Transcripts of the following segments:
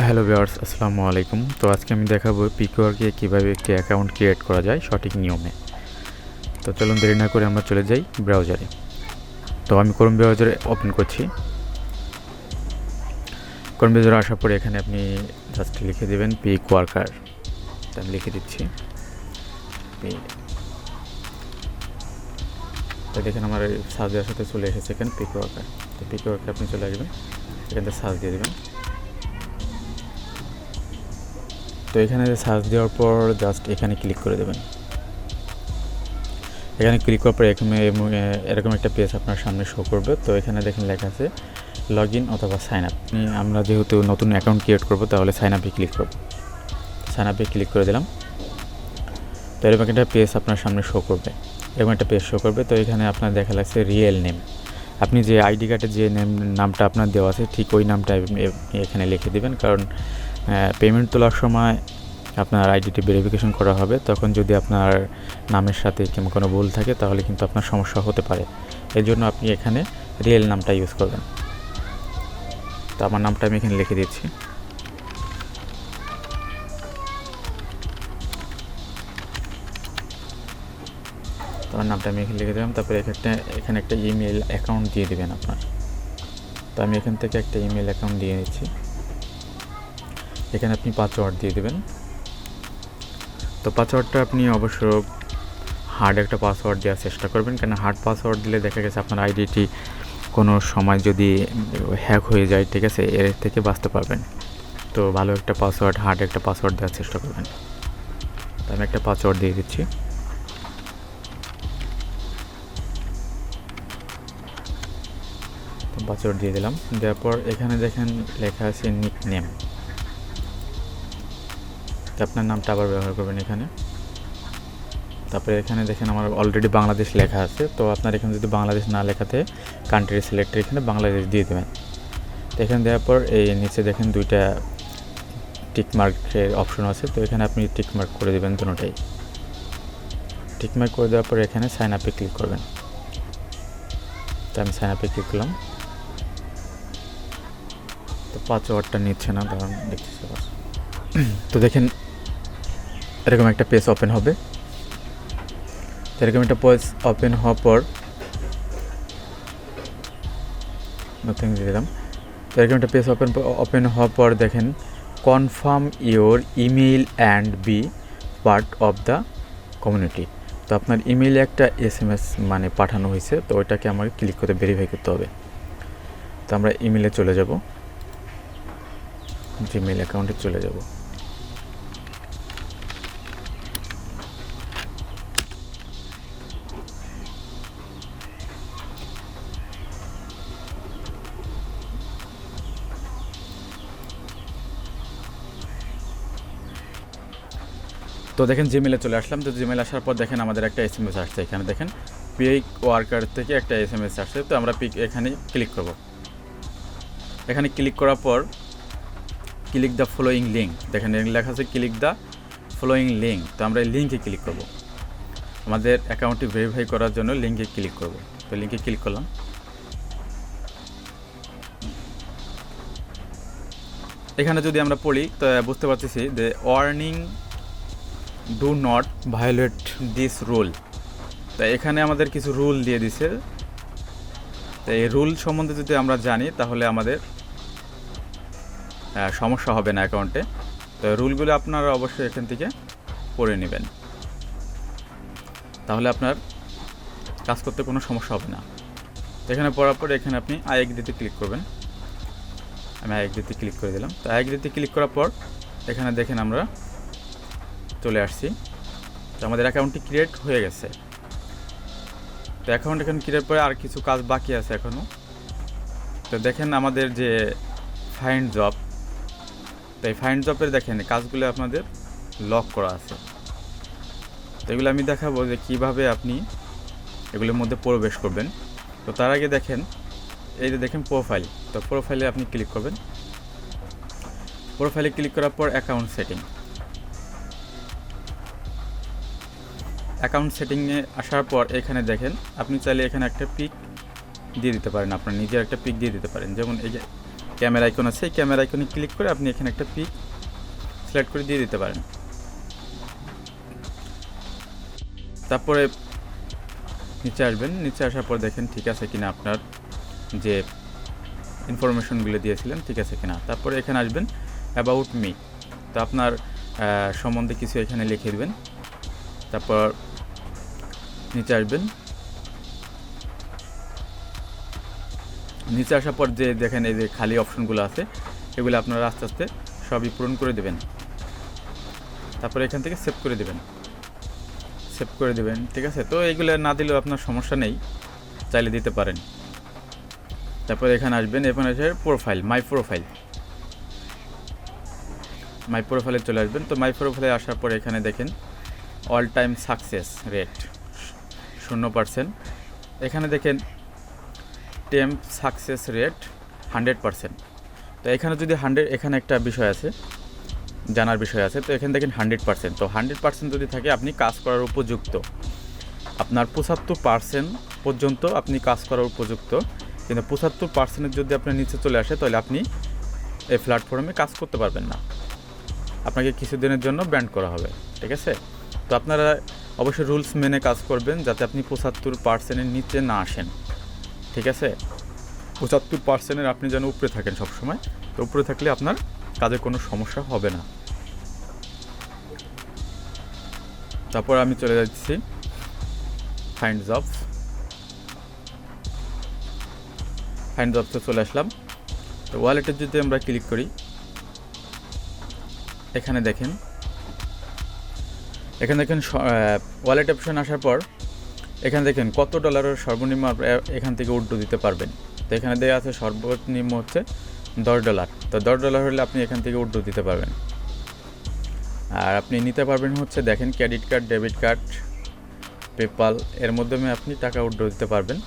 Hello viewers, আসসালামু আলাইকুম। তো আজকে আমি দেখাবো পিকওয়ার্কে কীভাবে একটি অ্যাকাউন্ট ক্রিয়েট করা যায় সঠিক নিয়মে। তো চলুন দেরি না করে আমরা চলে যাই ব্রাউজারে। তো আমি ক্রোম ব্রাউজারে ওপেন করছি। ক্রোম ব্রাউজারে আসার পরে এখানে আপনি জাস্ট লিখে দেবেন পিকওয়ার্কার। তো আমি লিখে দিচ্ছি। তো দেখেন আমার সার্চ দেওয়ার সাথে চলে এসেছে এখানে পিকওয়ার্কার। তো পিকওয়ার্কে আপনি চলে আসবেন, এখান থেকে সার্চ দিয়ে দেবেন। তো এখানে সার্চ দেওয়ার পর জাস্ট এখানে ক্লিক করে দেবেন। এখানে ক্লিক করার পর এরকম একটা পেজ আপনার সামনে শো করবে। তো এখানে দেখেন লেখা আছে লগ ইন অথবা সাইন আপ। আমরা যেহেতু নতুন অ্যাকাউন্ট ক্রিয়েট করব, তাহলে সাইন আপে ক্লিক করব। সাইন আপে ক্লিক করে দিলাম। তো এরকম একটা পেজ আপনার সামনে শো করবে, এরকম একটা পেজ শো করবে। তো এখানে আপনার দেখা লাগছে রিয়েল নেম। আপনি যে আইডি কার্ডে যে নামটা আপনার দেওয়া আছে ঠিক ওই নামটা এখানে লিখে দেবেন, কারণ পেমেন্ট তোলার সময় আপনার আইডিটি ভেরিফিকেশন করা হবে। তখন যদি আপনার নামের সাথে কিংবা কোনো ভুল থাকে তাহলে কিন্তু আপনার সমস্যা হতে পারে। এই জন্য আপনি এখানে রিয়েল নামটা ইউজ করবেন। তো আমার নামটা আমি এখানে লিখে দিচ্ছি। তো আমার নামটা আমি এখানে লিখে দিলাম। তারপরে এখানে একটা ইমেল অ্যাকাউন্ট দিয়ে দেবেন আপনার। তো আমি এখান থেকে একটা ইমেল অ্যাকাউন্ট দিয়ে দিচ্ছি। এখানে আপনি পাসওয়ার্ড দিয়ে দেবেন। তো পাসওয়ার্ডটা আপনি অবশ্য হার্ড একটা পাসওয়ার্ড দেওয়ার চেষ্টা করবেন, কেন হার্ড পাসওয়ার্ড দিলে দেখা গেছে আপনার আইডিটি কোনো সময় যদি হ্যাক হয়ে যায়, ঠিক আছে, এর থেকে বাঁচতে পারবেন। তো ভালো একটা পাসওয়ার্ড, হার্ড একটা পাসওয়ার্ড দেওয়ার চেষ্টা করবেন। তো আমি একটা পাসওয়ার্ড দিয়ে দিচ্ছি। তো পাসওয়ার্ড দিয়ে দিলাম। দেওয়ার পর এখানে দেখেন লেখা আছে নিক নেম। তো আপনার নামটা আবার ব্যবহার করবেন এখানে। তারপরে এখানে দেখেন আমার অলরেডি বাংলাদেশ লেখা আছে। তো আপনার এখানে যদি বাংলাদেশ না লেখাতে কান্ট্রি সিলেক্টের এখানে বাংলাদেশ দিয়ে দেবেন। তো এখানে দেওয়ার পর এই নিচে দেখেন দুইটা টিকমার্কের অপশন আছে। তো এখানে আপনি টিকমার্ক করে দেবেন দুটোটাই। টিকমার্ক করে দেওয়ার পর এখানে সাইন আপে ক্লিক করবেন। তো আমি সাইন আপে ক্লিক করলাম। তো পাসওয়ার্ডটা নিচ্ছে না, কারণ দেখতেছি। তো দেখেন এরকম একটা পেজ ওপেন হবে। এরকম একটা পেজ ওপেন হওয়ার পর নথিং দিয়ে দিলাম। তো এরকম একটা পেজ ওপেন হওয়ার পর দেখেন confirm your email and be part of the community. তো আপনার ইমেইলে একটা SMS মানে পাঠানো হয়েছে, তো ওইটাকে আমাকে ক্লিক করে ভেরিফাই করতে হবে। তো আমরা ইমেইলে চলে যাব, জিমেইল অ্যাকাউন্টে চলে যাব। তো দেখেন জিমেইলে চলে আসলাম। তো জিমেইল আসার পর দেখেন আমাদের একটা SMS আসছে। এখানে দেখেন পিকওয়ার্কার থেকে একটা SMS আসছে। তো আমরা এখানে ক্লিক করব। এখানে ক্লিক করার পর ক্লিক দ্য ফলোয়িং লিঙ্ক, দেখেন লেখা আছে ক্লিক দ্য ফলোয়িং লিঙ্ক। তো আমরা এই লিঙ্কে ক্লিক করব। আমাদের অ্যাকাউন্টটি ভেরিফাই করার জন্য লিঙ্কে ক্লিক করব। তো লিঙ্কে ক্লিক করলাম। এখানে যদি আমরা পড়ি তো বুঝতে পারতেছি যে warning do not violate this rule. তো এখানে আমাদের কিছু রুল দিয়ে দিছে। তো এই রুল সম্বন্ধে যদি আমরা জানি তাহলে আমাদের সমস্যা হবে না অ্যাকাউন্টে। তো রুলগুলো আপনারা অবশ্যই এখান থেকে পড়ে নেবেন, তাহলে আপনার কাজ করতে কোনো সমস্যা হবে না। তো এখানে পড়ার পরে এখানে আপনি আই এগ্রিতে ক্লিক করবেন। আমি আই এগ্রিতে ক্লিক করে দিলাম। তো আই এগ্রিতে ক্লিক করার পর এখানে দেখেন আমরা চলে আসছি। তো আমাদের অ্যাকাউন্টটি ক্রিয়েট হয়ে গেছে। তো অ্যাকাউন্ট এখানে ক্রিয়েট করে আর কিছু কাজ বাকি আছে এখনও। তো দেখেন আমাদের যে ফাইন্ড জব, তো এই ফাইন্ড জবের দেখেন কাজগুলো আপনাদের লক করা আছে। তো এগুলো আমি দেখাবো যে কীভাবে আপনি এগুলোর মধ্যে প্রবেশ করবেন। তো তার আগে দেখেন এই যে দেখেন প্রোফাইল। তো প্রোফাইলে আপনি ক্লিক করবেন। প্রোফাইলে ক্লিক করার পর অ্যাকাউন্ট সেটিং। অ্যাকাউন্ট সেটিংয়ে আসার পর এখানে দেখেন আপনি চাইলে এখানে একটা পিক দিয়ে দিতে পারেন, আপনার নিজের একটা পিক দিয়ে দিতে পারেন। যেমন এই যে ক্যামেরা আইকন আছে, এই ক্যামেরা আইকনে ক্লিক করে আপনি এখানে একটা পিক সিলেক্ট করে দিয়ে দিতে পারেন। তারপরে নিচে আসবেন, নিচে আসার পর দেখেন ঠিক আছে কিনা আপনার যে ইনফরমেশনগুলো দিয়েছিলেন ঠিক আছে কিনা। তারপরে এখানে আসবেন অ্যাবাউট মি, তো আপনার সম্বন্ধে কিছু এখানে লিখে দেবেন। তারপর নিচে আসবেন, নিচে আসার পর যে দেখেন এই যে খালি অপশনগুলো আছে এগুলো আপনারা আস্তে আস্তে সবই পূরণ করে দেবেন। তারপরে এখান থেকে সেভ করে দেবেন, সেভ করে দেবেন ঠিক আছে। তো এইগুলো না দিলেও আপনার সমস্যা নেই, চাইলে দিতে পারেন। তারপরে এখানে আসবেন, এখানে আছে প্রোফাইল, মাই প্রোফাইলে চলে আসবেন। তো মাই প্রোফাইলে আসার পর এখানে দেখেন অল টাইম সাকসেস রেট 0%, এখানে দেখেন টেম্প সাকসেস রেট 100%। তো এখানে যদি 100, এখানে একটা বিষয় আছে, জানার বিষয় আছে। তো এখানে দেখেন 100%, তো 100% যদি থাকে আপনি কাজ করার উপযুক্ত। আপনার 75% পর্যন্ত আপনি কাজ করার উপযুক্ত, কিন্তু 75% যদি আপনার নিচে চলে আসে তাহলে আপনি এই প্ল্যাটফর্মে কাজ করতে পারবেন না, আপনাকে কিছুদিনের জন্য ব্যান করা হবে ঠিক আছে। তো আপনারা অবশ্যই রুলস মেনে কাজ করবেন যাতে আপনি 75%-এর নিচে না আসেন ঠিক আছে। 75%-এর আপনি যেন উপরে থাকেন সবসময়, তো উপরে থাকলে আপনার কাজে কোনো সমস্যা হবে না। তারপর আমি চলে যাচ্ছি ফাইন্ড জবসে চলে আসলাম। তো ওয়ালেটে যদি আমরা ক্লিক করি, এখানে দেখেন ওয়ালেট অপশন আসার পর এখানে দেখেন কত ডলারের সর্বনিম্ন এখান থেকে উইথড্র দিতে পারবেন। তো এখানে দেওয়া আছে সর্বনিম্ন হচ্ছে $10। তো $10 হলে আপনি এখান থেকে উইথড্র দিতে পারবেন। আর আপনি নিতে পারবেন হচ্ছে দেখেন credit card, debit card, PayPal, এর মাধ্যমে আপনি টাকা উইথড্র দিতে পারবেন।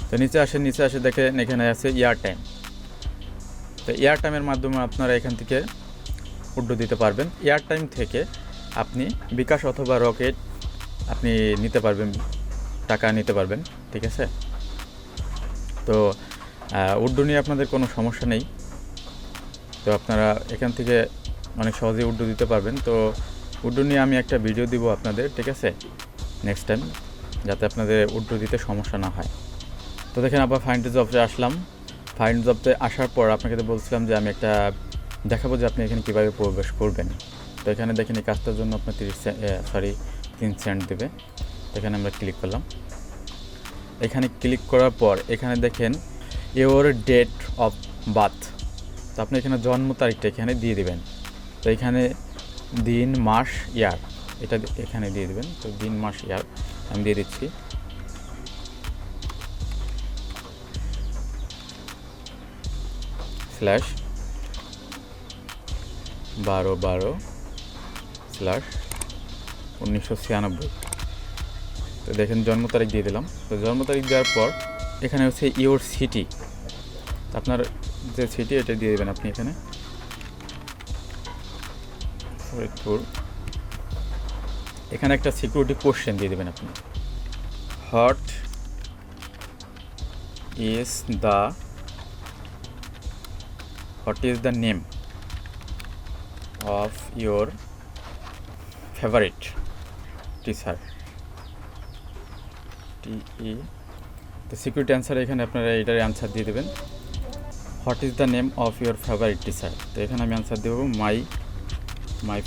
তো নিচে আসে দেখেন এখানে আছে ইয়ার টাইম। তো এয়ার টাইমের মাধ্যমে আপনারা এখান থেকে উইথড্র দিতে পারবেন। এয়ার টাইম থেকে আপনি বিকাশ অথবা রকেট আপনি নিতে পারবেন, টাকা নিতে পারবেন ঠিক আছে। তো উইথড্র নিয়ে আপনাদের কোনো সমস্যা নেই, তো আপনারা এখান থেকে অনেক সহজেই উইথড্র দিতে পারবেন। তো উইথড্র নিয়ে আমি একটা ভিডিও দিব আপনাদের ঠিক আছে নেক্সট টাইম, যাতে আপনাদের উইথড্র দিতে সমস্যা না হয়। তো দেখেন আবার ফাইন্ড জবসে আসলাম। ফাইন্ড জবসে আসার পর আপনাকে তো বলছিলাম যে আমি একটা দেখাবো যে আপনি এখানে কীভাবে প্রবেশ করবেন। তো এখানে দেখেন এই কাজটার জন্য আপনার 3 সেন্ট দেবে। তো এখানে আমরা ক্লিক করলাম। এখানে ক্লিক করার পর এখানে দেখেন ইওর ডেট অফ বার্থ, তো আপনি এখানে জন্ম তারিখটা এখানে দিয়ে দেবেন। তো এখানে দিন, মাস, ইয়ার এটা এখানে দিয়ে দেবেন। তো দিন, মাস, ইয়ার আমি দিয়ে দিচ্ছি। /12/12/1996। তো দেখেন জন্ম তারিখ দিয়ে দিলাম। তো জন্ম তারিখ দেওয়ার পর এখানে হচ্ছে ইওর সিটি, আপনার যে সিটি এটা দিয়ে দেবেন আপনি এখানে ফরিদপুর। এখানে একটা সিকিউরিটি কোশ্চেন দিয়ে দেবেন আপনি, what is the name of your favourite teacher তো সিকিউরিটি অ্যান্সার এখানে আপনারা এটার অ্যান্সার দিয়ে দেবেন, what is the name of your favourite teacher. তো এখানে আমি অ্যান্সার দেবো my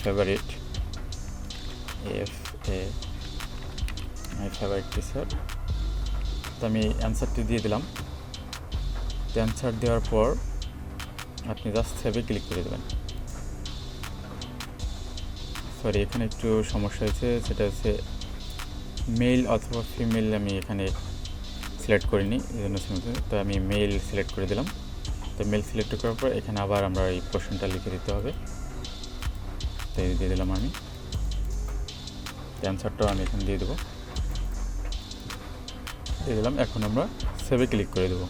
favourite my favourite teacher. তো আমি অ্যান্সারটি দিয়ে দিলাম। তো অ্যান্সার দেওয়ার পর আপনি জাস্ট সেভে ক্লিক করে দেবেন। সরি এখানে একটু সমস্যা হয়েছে, সেটা হচ্ছে মেল অথবা ফিমেল আমি এখানে সিলেক্ট করিনি, এই জন্য। তো আমি মেল সিলেক্ট করে দিলাম। তো মেল সিলেক্ট করার পর এখানে আবার আমরা এই কোশ্চেনটা লিখে দিতে হবে। তো দিয়ে দিলাম আমি, অ্যান্সারটাও আমি এখানে দিয়ে দিলাম। এখন আমরা সেভে ক্লিক করে দেবো।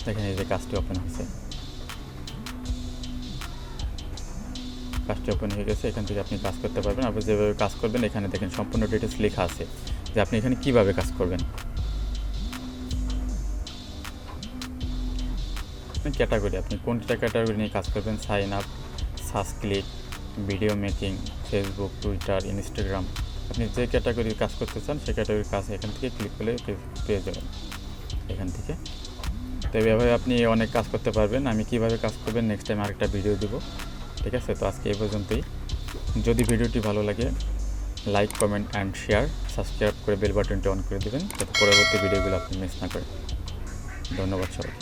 দেখেন এই যে কাজটি ওপেন হয়েছে। কাজটি ওপেন হয়ে গেছে। এখান থেকে আপনি কাজ করতে পারবেন। আপনি যেভাবে কাজ করবেন এখানে দেখেন সম্পূর্ণ ডিটেলস লেখা আছে যে আপনি এখানে কীভাবে কাজ করবেন। ক্যাটাগরি, আপনি কোনটা ক্যাটাগরি নিয়ে কাজ করবেন, sign up, subscript, video making, Facebook, Twitter, Instagram, আপনি যে ক্যাটাগরির কাজ করতে চান সেই ক্যাটাগরির কাজ এখান থেকে ক্লিক করলে পেয়ে যাবেন এখান থেকে। তো এইভাবে আপনি অনেক কাজ করতে পারবেন। আমি কিভাবে কাজ করবেন নেক্সট টাইম আরেকটা ভিডিও দেবো, ঠিক আছে? তো আজকে এই পর্যন্তই। যদি ভিডিওটি ভালো লাগে like, comment and share, subscribe করে বেল বাটনটি অন করে দেবেন যাতে পরবর্তী ভিডিওগুলো আপনি মিস না করেন। ধন্যবাদ সবাই।